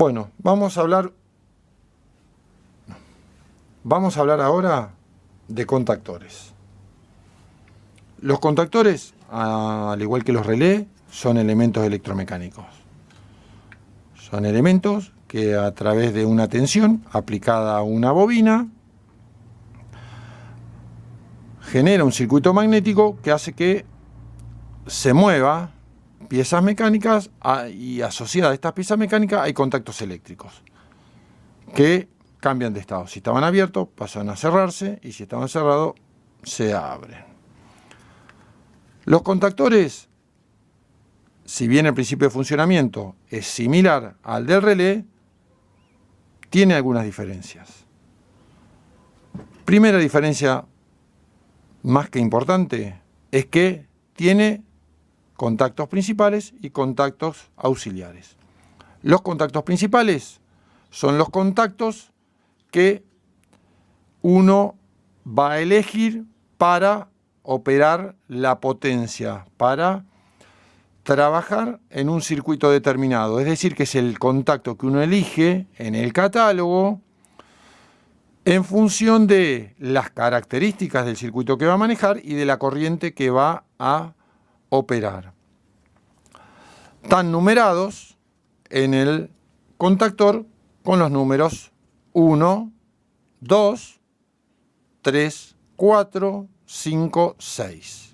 Bueno, vamos a hablar ahora de contactores. Los contactores, al igual que los relés, son elementos electromecánicos. Son elementos que a través de una tensión aplicada a una bobina genera un circuito magnético que hace que se mueva piezas mecánicas y asociadas a estas piezas mecánicas hay contactos eléctricos que cambian de estado. Si estaban abiertos pasan a cerrarse y si estaban cerrados se abren. Los contactores, si bien el principio de funcionamiento es similar al del relé, tiene algunas diferencias. Primera diferencia más que importante es que tiene contactos principales y contactos auxiliares. Los contactos principales son los contactos que uno va a elegir para operar la potencia, para trabajar en un circuito determinado. Es decir, que es el contacto que uno elige en el catálogo en función de las características del circuito que va a manejar y de la corriente que va a operar. Están numerados en el contactor con los números 1, 2, 3, 4, 5, 6.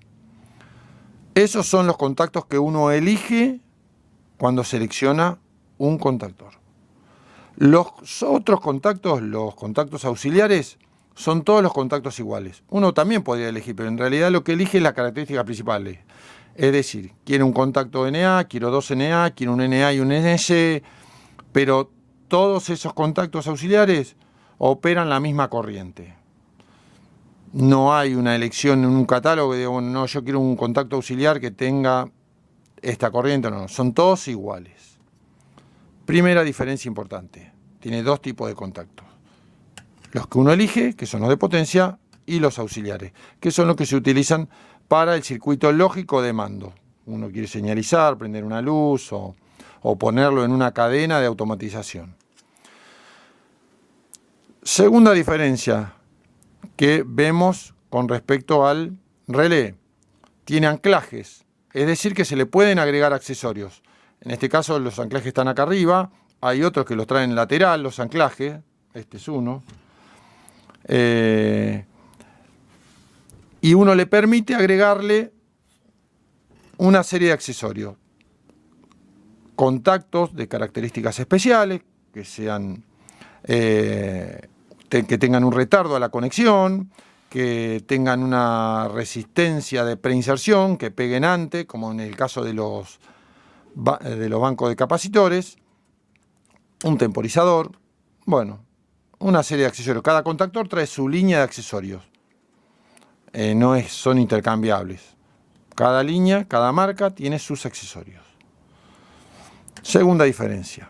Esos son los contactos que uno elige cuando selecciona un contactor. Los otros contactos, los contactos auxiliares, son todos los contactos iguales. Uno también podría elegir, pero en realidad lo que elige es las características principales. Es decir, quiero un contacto NA, quiero dos NA, quiero un NA y un NC, pero todos esos contactos auxiliares operan la misma corriente. No hay una elección en un catálogo de, bueno, no, yo quiero un contacto auxiliar que tenga esta corriente, no, son todos iguales. Primera diferencia importante, tiene dos tipos de contactos. Los que uno elige, que son los de potencia, y los auxiliares, que son los que se utilizan para el circuito lógico de mando. Uno quiere señalizar, prender una luz o ponerlo en una cadena de automatización. Segunda diferencia que vemos con respecto al relé. Tiene anclajes, es decir, que se le pueden agregar accesorios. En este caso los anclajes están acá arriba, hay otros que los traen lateral, los anclajes, este es uno. Y uno le permite agregarle una serie de accesorios. Contactos de características especiales, que sean que tengan un retardo a la conexión, que tengan una resistencia de preinserción, que peguen antes, como en el caso de los bancos de capacitores, un temporizador, bueno, una serie de accesorios. Cada contactor trae su línea de accesorios. Son intercambiables. Cada línea, cada marca tiene sus accesorios. Segunda diferencia.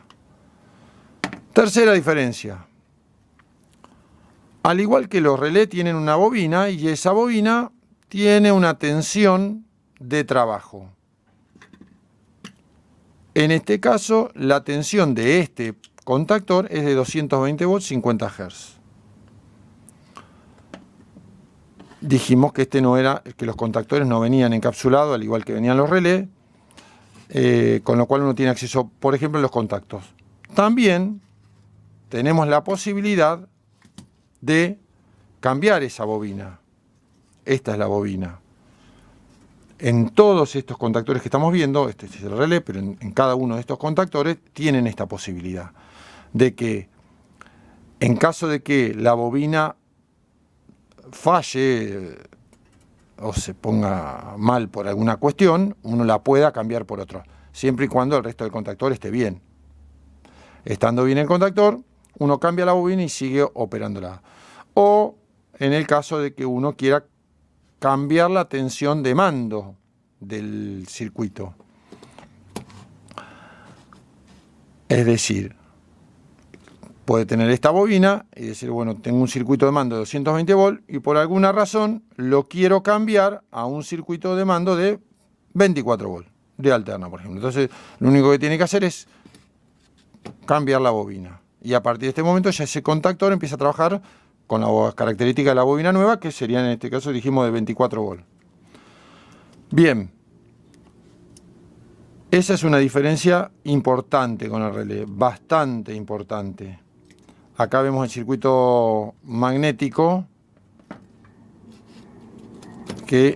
Tercera diferencia. Al igual que los relés tienen una bobina y esa bobina tiene una tensión de trabajo. En este caso, la tensión de este contactor es de 220 volts, 50 Hz. Dijimos que que los contactores no venían encapsulados, al igual que venían los relés, con lo cual uno tiene acceso, por ejemplo, a los contactos. También tenemos la posibilidad de cambiar esa bobina. Esta es la bobina. En todos estos contactores que estamos viendo, este es el relé, pero en cada uno de estos contactores tienen esta posibilidad de que en caso de que la bobina falle o se ponga mal por alguna cuestión, uno la pueda cambiar por otro, siempre y cuando el resto del contactor esté bien. Estando bien el contactor, uno cambia la bobina y sigue operándola. O en el caso de que uno quiera cambiar la tensión de mando del circuito. Es decir, puede tener esta bobina y decir, bueno, tengo un circuito de mando de 220 volts y por alguna razón lo quiero cambiar a un circuito de mando de 24 volts, de alterna, por ejemplo. Entonces, lo único que tiene que hacer es cambiar la bobina. Y a partir de este momento ya ese contactor empieza a trabajar con la característica de la bobina nueva, que sería en este caso, dijimos, de 24 volt. Bien. Esa es una diferencia importante con el relé, bastante importante. Acá vemos el circuito magnético, que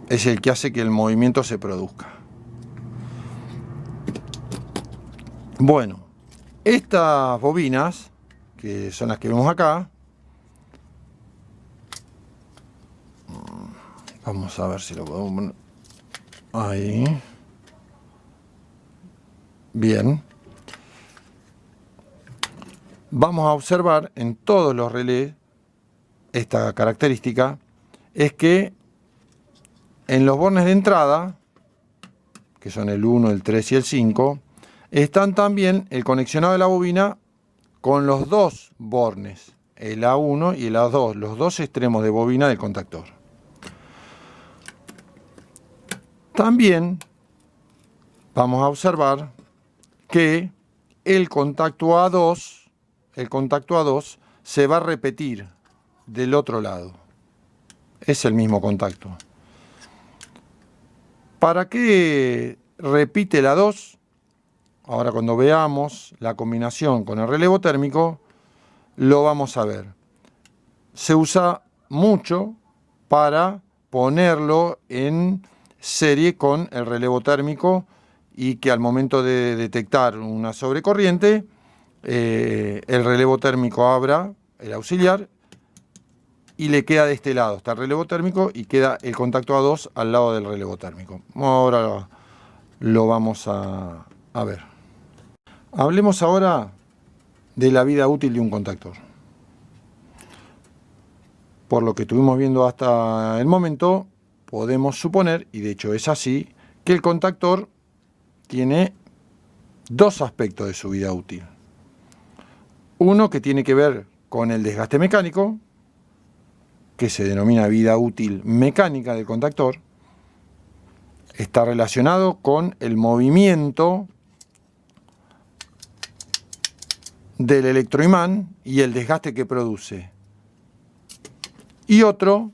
es el que hace que el movimiento se produzca. Bueno, estas bobinas, que son las que vemos acá, vamos a ver si lo podemos poner ahí. Bien. Vamos a observar en todos los relés esta característica, es que en los bornes de entrada, que son el 1, el 3 y el 5, están también el conexionado de la bobina con los dos bornes, el A1 y el A2, los dos extremos de bobina del contactor. También vamos a observar que el contacto A2 se va a repetir del otro lado. Es el mismo contacto. ¿Para qué repite el A2? Ahora, cuando veamos la combinación con el relevo térmico, lo vamos a ver. Se usa mucho para ponerlo en serie con el relevo térmico y que al momento de detectar una sobrecorriente, el relevo térmico abra el auxiliar y le queda de este lado. Está el relevo térmico y queda el contacto A2 al lado del relevo térmico. Ahora lo vamos a ver. Hablemos ahora de la vida útil de un contactor. Por lo que estuvimos viendo hasta el momento, podemos suponer, y de hecho es así, que el contactor tiene dos aspectos de su vida útil. Uno que tiene que ver con el desgaste mecánico, que se denomina vida útil mecánica del contactor. Está relacionado con el movimiento del electroimán y el desgaste que produce. Y otro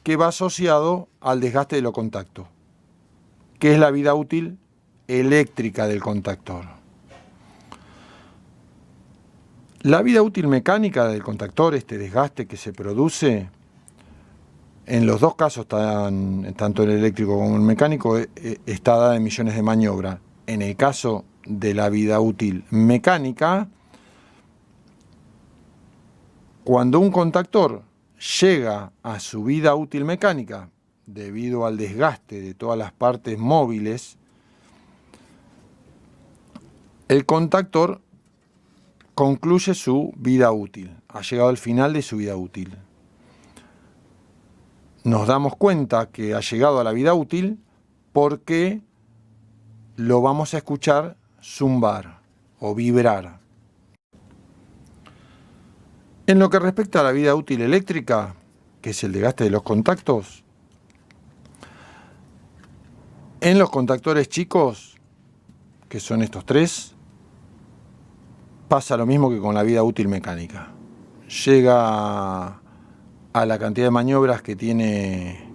que va asociado al desgaste de los contactos, que es la vida útil eléctrica del contactor. La vida útil mecánica del contactor, este desgaste que se produce, en los dos casos, tanto el eléctrico como el mecánico, está dada en millones de maniobras. En el caso de la vida útil mecánica, cuando un contactor llega a su vida útil mecánica, debido al desgaste de todas las partes móviles, el contactor concluye su vida útil, ha llegado al final de su vida útil. Nos damos cuenta que ha llegado a la vida útil porque lo vamos a escuchar zumbar o vibrar. En lo que respecta a la vida útil eléctrica, que es el desgaste de los contactos, en los contactores chicos, que son estos tres, pasa lo mismo que con la vida útil mecánica. Llega a la cantidad de maniobras que tiene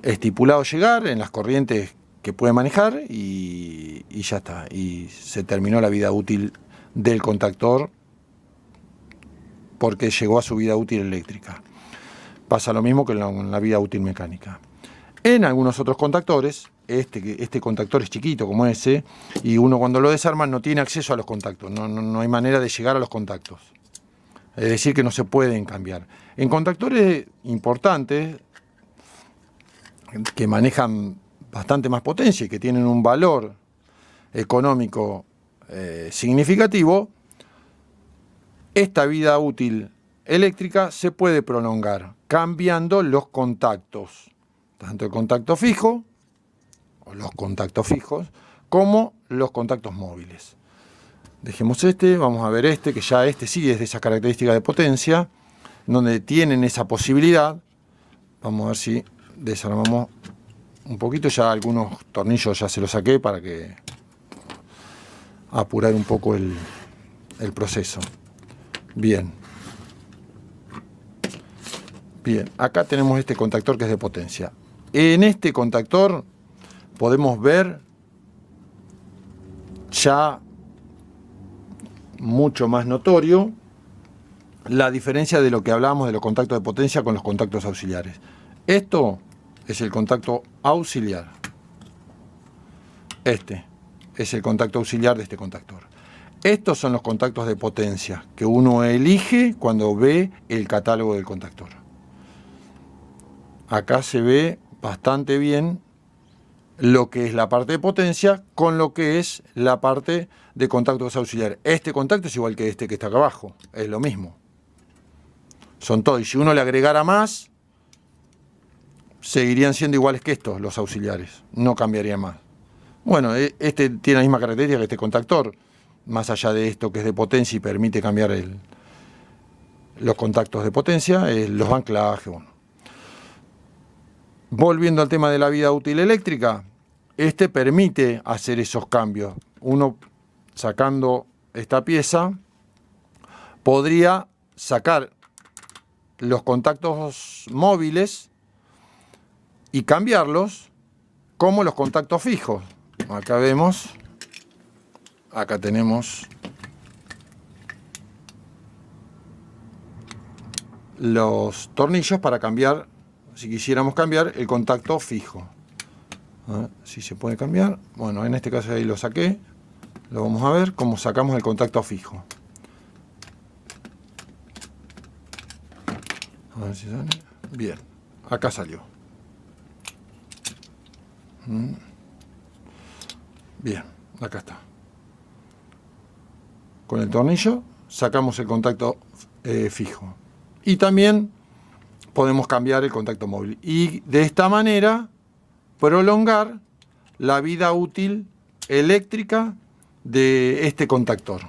estipulado llegar, en las corrientes que puede manejar, y ya está. Y se terminó la vida útil del contactor porque llegó a su vida útil eléctrica. Pasa lo mismo que en la vida útil mecánica. En algunos otros contactores, este contactor es chiquito como ese, y uno cuando lo desarma no tiene acceso a los contactos, no hay manera de llegar a los contactos. Es decir, que no se pueden cambiar. En contactores importantes, que manejan bastante más potencia y que tienen un valor económico significativo, esta vida útil eléctrica se puede prolongar cambiando los contactos, tanto el contacto fijo, o los contactos fijos, como los contactos móviles. Dejemos vamos a ver que ya sí es de esas características de potencia, donde tienen esa posibilidad. Vamos a ver si desarmamos un poquito, ya algunos tornillos ya se los saqué para que apurar un poco el proceso. Bien. Bien, acá tenemos este contactor que es de potencia. En este contactor podemos ver ya mucho más notorio la diferencia de lo que hablábamos de los contactos de potencia con los contactos auxiliares. Esto es el contacto auxiliar. Este es el contacto auxiliar de este contactor. Estos son los contactos de potencia que uno elige cuando ve el catálogo del contactor. Acá se ve bastante bien lo que es la parte de potencia con lo que es la parte de contactos auxiliares. Este contacto es igual que este que está acá abajo, es lo mismo. Son todos, y si uno le agregara más, seguirían siendo iguales que estos, los auxiliares, no cambiaría más. Bueno, este tiene la misma característica que este contactor, más allá de esto que es de potencia y permite cambiar los contactos de potencia, los anclajes. Bueno. Volviendo al tema de la vida útil eléctrica, este permite hacer esos cambios. Uno, sacando esta pieza, podría sacar los contactos móviles y cambiarlos como los contactos fijos. Acá vemos, acá tenemos los tornillos para cambiar, si quisiéramos cambiar el contacto fijo. A ver si se puede cambiar. Bueno, en este caso ahí lo saqué. Lo vamos a ver cómo sacamos el contacto fijo. A ver si sale. Bien, acá salió. Bien, acá está. Con el tornillo sacamos el contacto fijo. Y también podemos cambiar el contacto móvil. Y de esta manera prolongar la vida útil eléctrica de este contactor.